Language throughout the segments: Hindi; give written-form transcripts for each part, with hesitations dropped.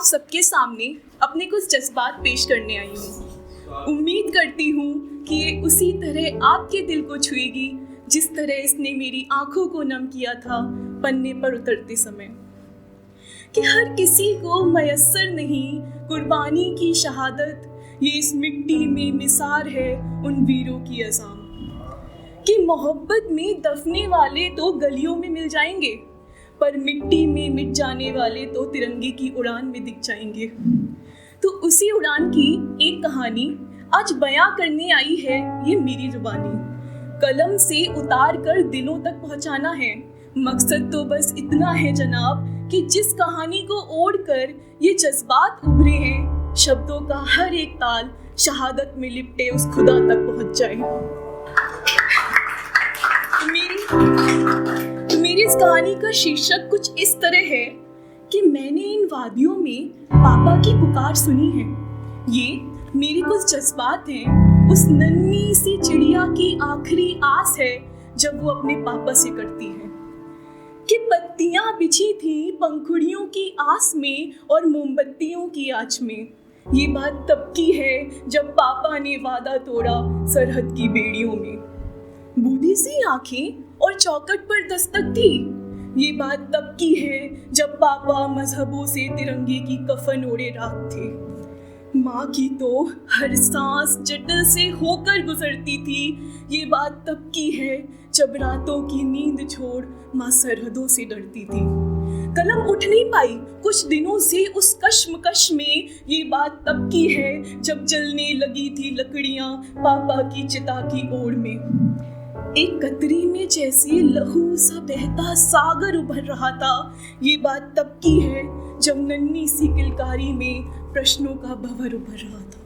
सबके सामने अपने कुछ जज्बात पेश करने आई हूँ। उम्मीद करती हूँ कि ये उसी तरह आपके दिल को छुएगी जिस तरह इसने मेरी आंखों को नम किया था पन्ने पर उतरते समय। कि हर किसी को मयस्सर नहीं कुर्बानी की शहादत, ये इस मिट्टी में मिसार है उन वीरों की अज़ाम। कि मोहब्बत में दफने वाले तो गलियों में मिल जाएंगे, पर मिट्टी में मिट जाने वाले तो तिरंगे की उड़ान में दिख जाएंगे। तो उसी उड़ान की एक कहानी आज बयां करने आई है ये मेरी जुबानी। कलम से उतार कर दिलों तक पहुंचाना है, मकसद तो बस इतना है जनाब कि जिस कहानी को ओढ़ कर ये जज्बात उभरे हैं, शब्दों का हर एक ताल शहादत में लिपटे उस खुदा तक पहुंच जाए। मेरी इस कहानी का शीर्षक कुछ इस तरह है कि मैंने इन वादियों में पापा की पुकार सुनी है। ये मेरे कुछ जज्बात हैं उस नन्ही सी चिड़िया की आखिरी आस है जब वो अपने पापा से करती है। कि पत्तियां बिछी थी पंखुड़ियों की आस में और मोमबत्तियों की आँच में। ये बात तब की है जब पापा ने वादा तोड़ा सरहद की बेड़ियों में। बूढ़ी सी आंखें और चौखट पर दस्तक थी। ये बात तब की है जब पापा मजहबों से तिरंगे की कफन ओढ़े रात थे। माँ की तो हर सांस जटल से होकर गुजरती थी। ये बात तब की है जब रातों की नींद छोड़ माँ सरहदों से डरती थी। कलम उठ नहीं पाई कुछ दिनों से उस कश्मकश में। ये बात तब की है जब जलने लगी थी लकड़ियाँ पापा की चिता की ओर में। एक कतरी में जैसे लहू सा बहता सागर उभर रहा था। ये बात तब की है जब नन्ही सी किलकारी में प्रश्नों का भंवर उभर रहा था।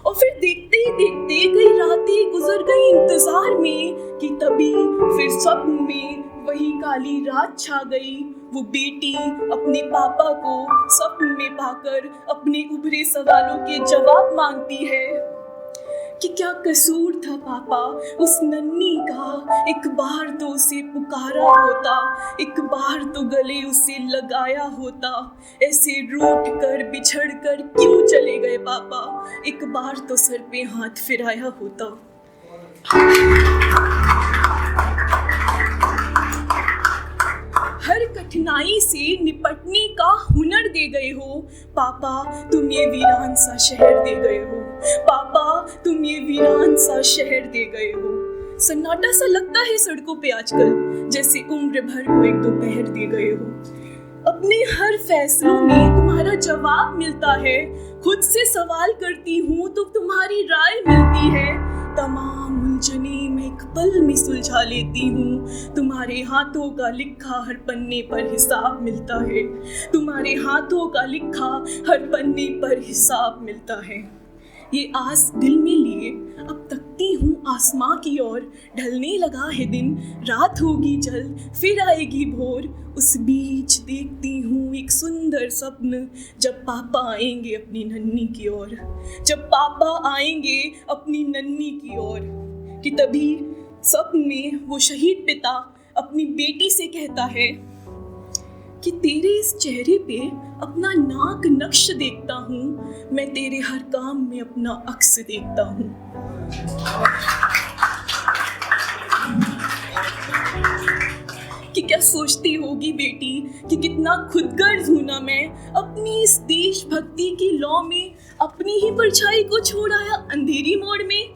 और फिर देखते ही देखते कई रातें गुजर गई इंतजार में कि तभी फिर स्वप्न में वही काली रात छा गई। वो बेटी अपने पापा को स्वप्न में पाकर अपने उभरे सवालों के जवाब मांगती है कि क्या कसूर था पापा उस नन्ही का, एक बार तो उसे पुकारा होता, एक बार तो गले उसे लगाया होता। ऐसे रूठ कर बिछड़ कर क्यों चले गए पापा, एक बार तो सर पे हाथ फिराया होता। हर कठिनाई से निपटने का हुनर दे गए हो पापा, तुम ये वीरान सा शहर दे गए हो पापा, तुम ये वीरान सा शहर दे गए हो। सन्नाटा सा लगता है सड़कों पे आजकल, जैसे उम्र भर को एक दोपहर दे गए हो। अपने हर फैसलों में तुम्हारा जवाब मिलता है, खुद से सवाल करती हूँ तो तुम्हारी राय मिलती है। तमाम उलझने मैं एक पल में सुलझा लेती हूँ, तुम्हारे हाथों का लिखा हर पन्ने पर हिसाब मिलता है, तुम्हारे हाथों का लिखा हर पन्ने पर हिसाब मिलता है। ये आस दिल में लिए अब तकती हूँ आसमां की ओर, ढलने लगा है दिन, रात होगी जल्द फिर आएगी भोर। उस बीच देखती हूँ एक सुंदर स्वप्न, जब पापा आएंगे अपनी नन्ही की ओर, जब पापा आएंगे अपनी नन्ही की ओर। कि तभी स्वप्न में वो शहीद पिता अपनी बेटी से कहता है कि तेरे इस चेहरे पे अपना नाक नक्श देखता हूँ, मैं तेरे हर काम में अपना अक्स देखता हूँ। कि क्या सोचती होगी बेटी कि कितना खुदगर्ज हूँ ना मैं, अपनी इस देशभक्ति की लौ में अपनी ही परछाई को छोड़ आया अंधेरी मोड़ में।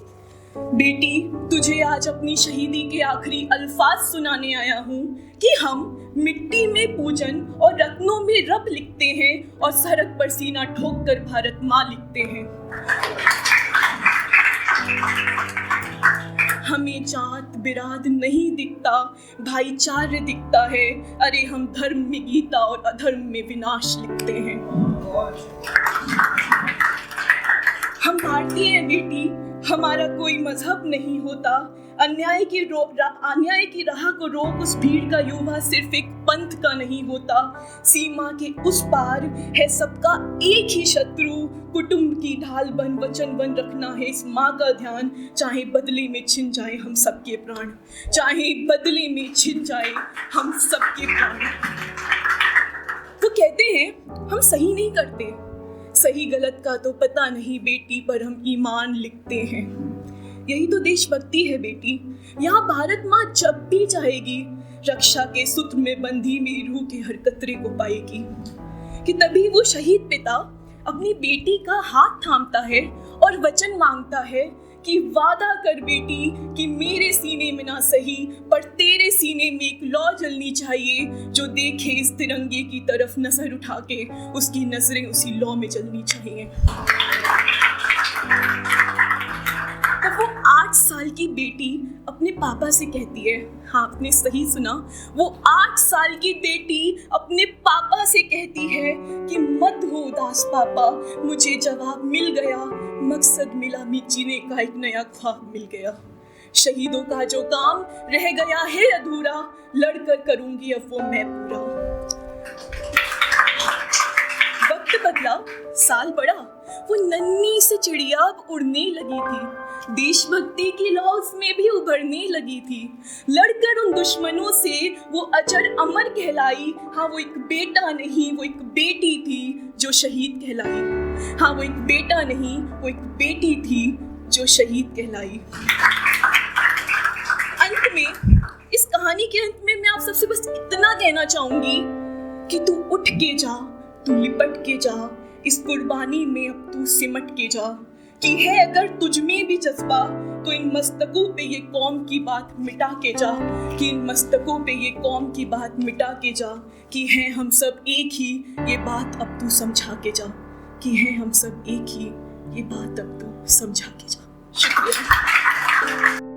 बेटी तुझे आज अपनी शहीदी के आखिरी अल्फाज सुनाने आया हूँ कि हम मिट्टी में पूजन और रत्नों में रब लिखते हैं और सरहद पर सीना ठोक कर भारत माँ लिखते हैं। हमें जात बिराद नहीं दिखता, भाईचारे दिखता है। अरे हम धर्म में गीता और अधर्म में विनाश लिखते हैं। हम भारतीय हैं बेटी, हमारा कोई मजहब नहीं होता। अन्याय की राह को रोक उस भीड़ का युवा सिर्फ एक पंथ का नहीं होता। सीमा के उस पार है सबका एक ही शत्रु, कुटुंब की ढाल बन वचन बन रखना है इस माँ का ध्यान। चाहे बदले में छिन जाए हम सबके प्राण, चाहे बदले में छिन जाए हम सबके प्राण। वो कहते हैं हम सही नहीं करते, सही गलत का तो पता नहीं बेटी, पर हम ईमान लिखते हैं। यही तो देशभक्ति है बेटी। यहाँ भारत माँ जब भी चाहेगी रक्षा के सूत्र में बंधी मेरी रूह के हर कतरे को पाएगी। कि तभी वो शहीद पिता अपनी बेटी का हाथ थामता है और वचन मांगता है कि वादा कर बेटी कि मेरे सीने में ना सही पर तेरे सीने में एक लौ जलनी चाहिए, जो देखे इस तिरंगे की तरफ नजर उठा के उसकी नजरें उसी लौ में जलनी चाहिए। तब वो 8 साल की बेटी अपने पापा से कहती है, हाँ आपने सही सुना, वो 8 साल की बेटी अपने पापा से कहती है कि मत हो उदास पापा, मुझे जवाब मिल गया, मकसद मिला, मैं जीने का एक नया ख्वाब मिल गया। शहीदों का जो काम रह गया है अधूरा, लड़कर करूंगी अब वो मैं पूरा। वक्त बदला, साल बढ़ा, वो नन्ही सी चिड़िया अब उड़ने लगी थी, देशभक्ति की लौ में भी उभरने लगी थी। लड़कर उन दुश्मनों से वो अजर अमर कहलाई। हाँ वो एक बेटा नहीं, वो एक बेटी थी जो शहीद कहलाई। हाँ वो एक बेटा नहीं, वो एक बेटी थी जो शहीद कहलाई। अंत में, इस कहानी के अंत में मैं आप सबसे बस इतना कहना चाहूंगी कि तू उठ के जा, तू लिपट के जा, इस कुर्बानी में अब तू सिमट के जा। कि है अगर तुझ में भी जज्बा तो इन मस्तकों पे ये कौम की बात मिटा के जा, कि इन मस्तकों पे ये कौम की बात मिटा के जा, कि हैं हम सब एक ही, ये बात अब तू समझा के जा, कि हैं हम सब एक ही, ये बात अब तू समझा के जा। शुक्रिया।